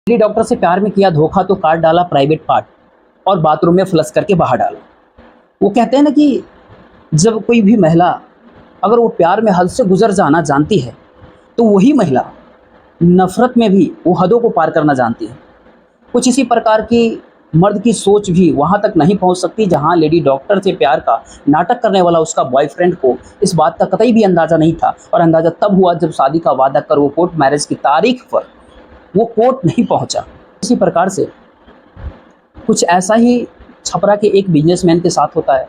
Lady doctor से प्यार में किया धोखा तो काट डाला प्राइवेट पार्ट और बाथरूम में फ्लश करके बाहर डाला। वो कहते हैं ना कि जब कोई भी महिला अगर वो प्यार में हद से गुजर जाना जानती है तो वही महिला नफ़रत में भी वो हदों को पार करना जानती है। कुछ इसी प्रकार की मर्द की सोच भी वहाँ तक नहीं पहुँच सकती जहाँ लेडी डॉक्टर से प्यार का नाटक करने वाला उसका बॉयफ्रेंड को इस बात का कतई भी अंदाज़ा नहीं था, और अंदाज़ा तब हुआ जब शादी का वादा कर वो कोर्ट मैरिज की तारीख पर वो कोर्ट नहीं पहुँचा। इसी प्रकार से कुछ ऐसा ही छपरा के एक बिजनेसमैन के साथ होता है।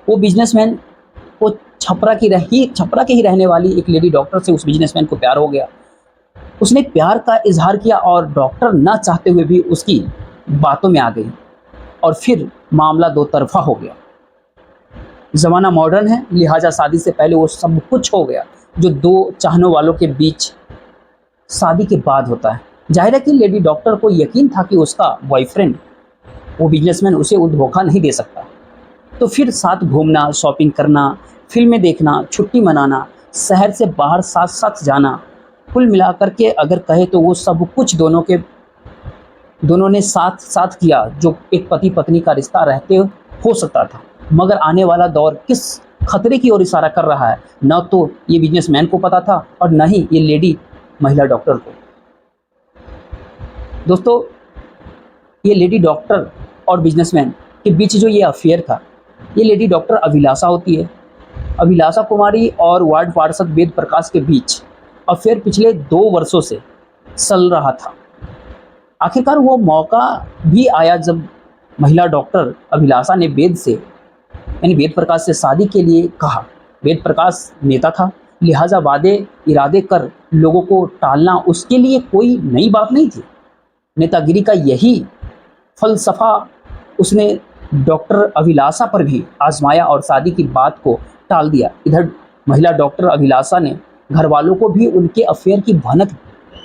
वो बिजनेसमैन को छपरा के ही रहने वाली एक लेडी डॉक्टर से उस बिजनेसमैन को प्यार हो गया। उसने प्यार का इजहार किया और डॉक्टर ना चाहते हुए भी उसकी बातों में आ गई और फिर मामला दो तरफा हो गया। ज़माना मॉडर्न है, लिहाजा शादी से पहले वो सब कुछ हो गया जो दो चाहने वालों के बीच शादी के बाद होता है। जाहिर है कि लेडी डॉक्टर को यकीन था कि उसका बॉयफ्रेंड वो बिजनेसमैन उसे वो धोखा नहीं दे सकता। तो फिर साथ घूमना, शॉपिंग करना, फिल्में देखना, छुट्टी मनाना, शहर से बाहर साथ साथ जाना, कुल मिलाकर के अगर कहे तो वो सब कुछ दोनों ने साथ साथ किया जो एक पति पत्नी का रिश्ता रहते हो सकता था। मगर आने वाला दौर किस खतरे की ओर इशारा कर रहा है, न तो ये बिजनेसमैन को पता था और न ही ये लेडी महिला डॉक्टर को। दोस्तों, ये लेडी डॉक्टर और बिजनेसमैन के बीच जो ये अफेयर था, ये लेडी डॉक्टर अभिलाषा होती है। अभिलाषा कुमारी और वार्ड पार्षद वेद प्रकाश के बीच अफेयर पिछले 2 वर्षों से चल रहा था। आखिरकार वो मौका भी आया जब महिला डॉक्टर अभिलाषा ने वेद प्रकाश से शादी के लिए कहा। वेद प्रकाश नेता था, लिहाजा वादे इरादे कर लोगों को टालना उसके लिए कोई नई बात नहीं थी। नेतागिरी का यही फलसफा उसने डॉक्टर अभिलाषा पर भी आजमाया और शादी की बात को टाल दिया। इधर महिला डॉक्टर अभिलाषा ने घर वालों को भी उनके अफेयर की भनक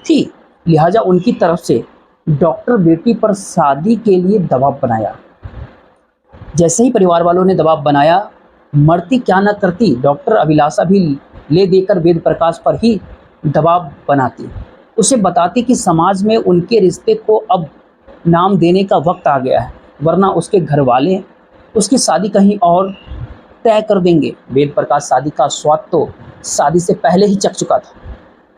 थी, लिहाजा उनकी तरफ से डॉक्टर बेटी पर शादी के लिए दबाव बनाया। जैसे ही परिवार वालों ने दबाव बनाया, मरती क्या न करती डॉक्टर अभिलाषा भी ले देकर वेद प्रकाश पर ही दबाव बनाती, उसे बताती कि समाज में उनके रिश्ते को अब नाम देने का वक्त आ गया है, वरना उसके घर वाले उसकी शादी कहीं और तय कर देंगे। वेद प्रकाश शादी का स्वाद तो शादी से पहले ही चख चुका था,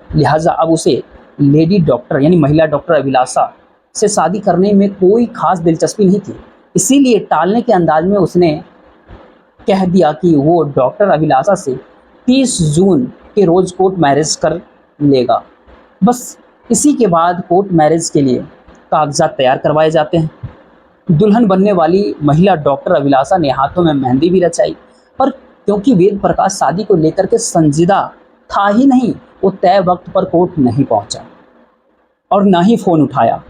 लिहाजा अब उसे लेडी डॉक्टर यानी महिला डॉक्टर अभिलाषा से शादी करने में कोई खास दिलचस्पी नहीं थी। इसीलिए टालने के अंदाज में उसने कह दिया कि वो डॉक्टर अभिलाषा से 30 जून के रोज़ कोर्ट मैरिज कर लेगा। बस इसी के बाद कोर्ट मैरिज के लिए कागजात तैयार करवाए जाते हैं। दुल्हन बनने वाली महिला डॉक्टर अभिलाषा ने हाथों में मेहंदी भी रचाई, पर क्योंकि वेद प्रकाश शादी को लेकर के संजीदा था ही नहीं, वो तय वक्त पर कोर्ट नहीं पहुंचा और ना ही फ़ोन उठाया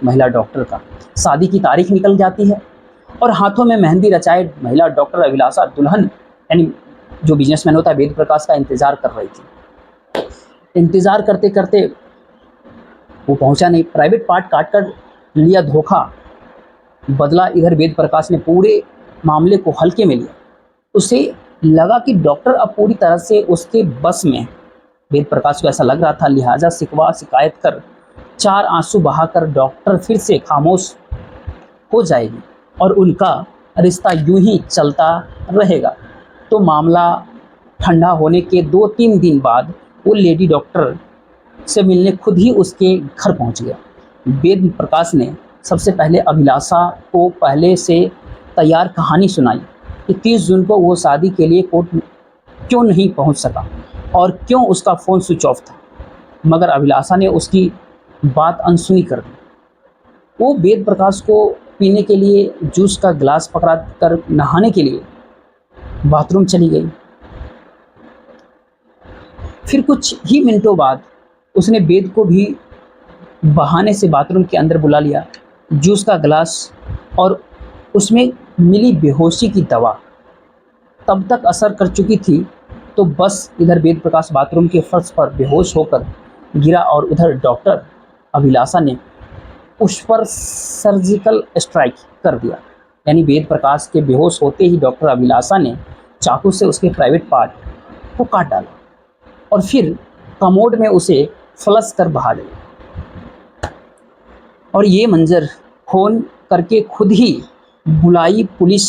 महिला डॉक्टर का। शादी की तारीख निकल जाती है और हाथों में मेहंदी रचाए महिला डॉक्टर अभिलाषा दुल्हन यानी जो बिजनेसमैन होता है वेद प्रकाश का इंतज़ार कर रही थी। इंतज़ार करते करते वो पहुंचा नहीं। प्राइवेट पार्ट काट कर लिया धोखा, बदला इधर वेद प्रकाश ने पूरे मामले को हल्के में लिया। उसे लगा कि डॉक्टर अब पूरी तरह से उसके बस में। वेद प्रकाश को ऐसा लग रहा था, लिहाजा शिकायत कर 4 आंसू बहाकर डॉक्टर फिर से खामोश हो जाएगी और उनका रिश्ता यूं ही चलता रहेगा। तो मामला ठंडा होने के 2-3 दिन बाद वो लेडी डॉक्टर से मिलने खुद ही उसके घर पहुंच गया। वेद प्रकाश ने सबसे पहले अभिलाषा को पहले से तैयार कहानी सुनाई कि 30 जून को वो शादी के लिए कोर्ट क्यों नहीं पहुंच सका और क्यों उसका फ़ोन स्विच ऑफ था, मगर अभिलाषा ने उसकी बात अनसुनी कर दी। वो वेद प्रकाश को पीने के लिए जूस का गिलास पकड़ा कर नहाने के लिए बाथरूम चली गई। फिर कुछ ही मिनटों बाद उसने वेद को भी बहाने से बाथरूम के अंदर बुला लिया। जूस का गिलास और उसमें मिली बेहोशी की दवा तब तक असर कर चुकी थी, तो बस इधर वेद प्रकाश बाथरूम के फर्श पर बेहोश होकर गिरा और उधर डॉक्टर अभिलाषा ने उस पर सर्जिकल स्ट्राइक कर दिया। यानी वेद प्रकाश के बेहोश होते ही डॉक्टर अभिलाषा ने चाकू से उसके प्राइवेट पार्ट को काट डाला और फिर कमोड में उसे फ्लश कर बहा दिया। और ये मंजर फ़ोन करके खुद ही बुलाई पुलिस।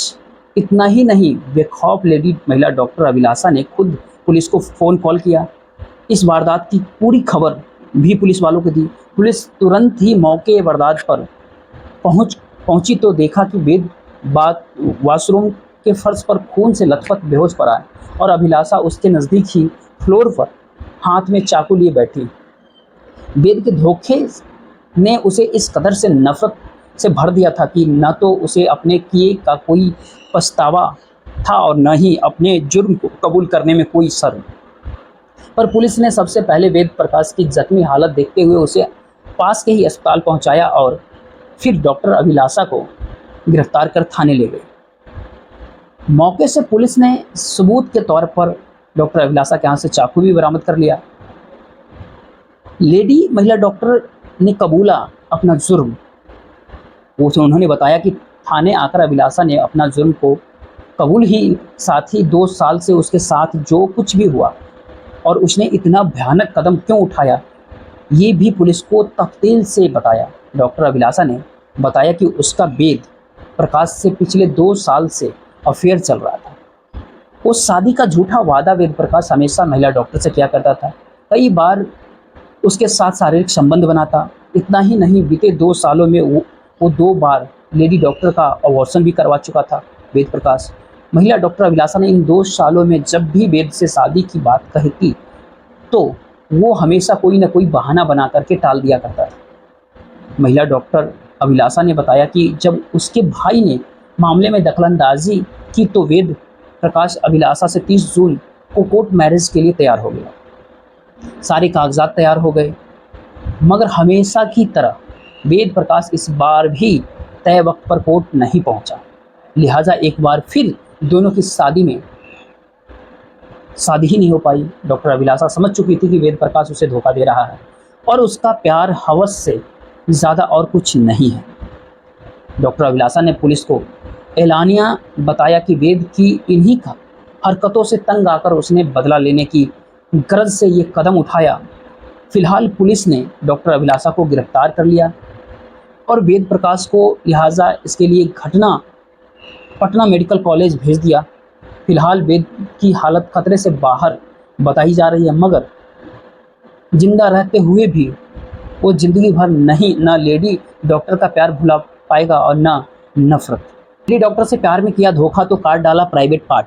इतना ही नहीं, बेखौफ लेडी महिला डॉक्टर अभिलाषा ने खुद पुलिस को फ़ोन कॉल किया। इस वारदात की पूरी खबर भी पुलिस वालों को दी। पुलिस तुरंत ही मौके वारदात पर पहुंची तो देखा कि वेद वॉशरूम के फर्श पर खून से लथपथ बेहोश पड़ा है और अभिलाषा उसके नज़दीक ही फ्लोर पर हाथ में चाकू लिए बैठी। वेद के धोखे ने उसे इस कदर से नफरत से भर दिया था कि न तो उसे अपने किए का कोई पछतावा था और न ही अपने जुर्म को कबूल करने में कोई शर्म। पर पुलिस ने सबसे पहले वेद प्रकाश की जख्मी हालत देखते हुए उसे पास के ही अस्पताल पहुंचाया और फिर डॉक्टर अभिलाषा को गिरफ्तार कर थाने ले गए। मौके से पुलिस ने सबूत के तौर पर डॉक्टर अभिलाषा के हाथ से चाकू भी बरामद कर लिया। लेडी महिला डॉक्टर ने कबूला अपना जुर्म। उन्होंने बताया कि थाने आकर अभिलाषा ने अपना जुर्म को कबूल ही, साथ ही 2 साल से उसके साथ जो कुछ भी हुआ और उसने इतना भयानक कदम क्यों उठाया, ये भी पुलिस को तफसील से बताया। डॉक्टर अभिलाषा ने बताया कि उसका वेद प्रकाश से पिछले 2 साल से अफेयर चल रहा था। उस शादी का झूठा वादा वेद प्रकाश हमेशा महिला डॉक्टर से किया करता था। कई बार उसके साथ शारीरिक संबंध बनाता। इतना ही नहीं, बीते 2 सालों में वो 2 बार लेडी डॉक्टर का अबॉर्शन भी करवा चुका था वेद प्रकाश। महिला डॉक्टर अभिलाषा ने इन 2 सालों में जब भी वेद से शादी की बात कहती तो वो हमेशा कोई ना कोई बहाना बना करके टाल दिया करता था। महिला डॉक्टर अभिलाषा ने बताया कि जब उसके भाई ने मामले में दखलंदाजी की तो वेद प्रकाश अभिलाषा से 30 जून को कोर्ट मैरिज के लिए तैयार हो गया। सारे कागजात तैयार हो गए, मगर हमेशा की तरह वेद प्रकाश इस बार भी तय वक्त पर कोर्ट नहीं पहुंचा। लिहाजा एक बार फिर दोनों की शादी ही नहीं हो पाई। डॉक्टर अभिलाषा समझ चुकी थी कि वेद प्रकाश उसे धोखा दे रहा है और उसका प्यार हवस से ज़्यादा और कुछ नहीं है। डॉक्टर अभिलाषा ने पुलिस को एलानिया बताया कि वेद की इन्हीं हरकतों से तंग आकर उसने बदला लेने की गरज से ये कदम उठाया। फिलहाल पुलिस ने डॉक्टर अभिलाषा को गिरफ्तार कर लिया और वेद प्रकाश को लिहाजा इसके लिए घटना पटना मेडिकल कॉलेज भेज दिया। फिलहाल वेद की हालत खतरे से बाहर बताई जा रही है, मगर जिंदा रहते हुए भी वो ज़िंदगी भर न लेडी डॉक्टर का प्यार भुला पाएगा और न नफरत। लेडी डॉक्टर से प्यार में किया धोखा तो काट डाला प्राइवेट पार्ट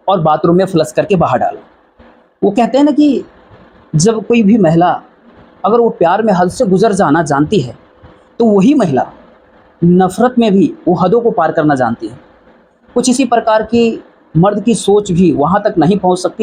और बाथरूम में फ्लश करके बाहर डाला। वो कहते हैं ना कि जब कोई भी महिला अगर वो प्यार में हद से गुजर जाना जानती है तो वही महिला नफरत में भी वो हदों को पार करना जानती है। कुछ इसी प्रकार की मर्द की सोच भी वहाँ तक नहीं पहुँच सकती।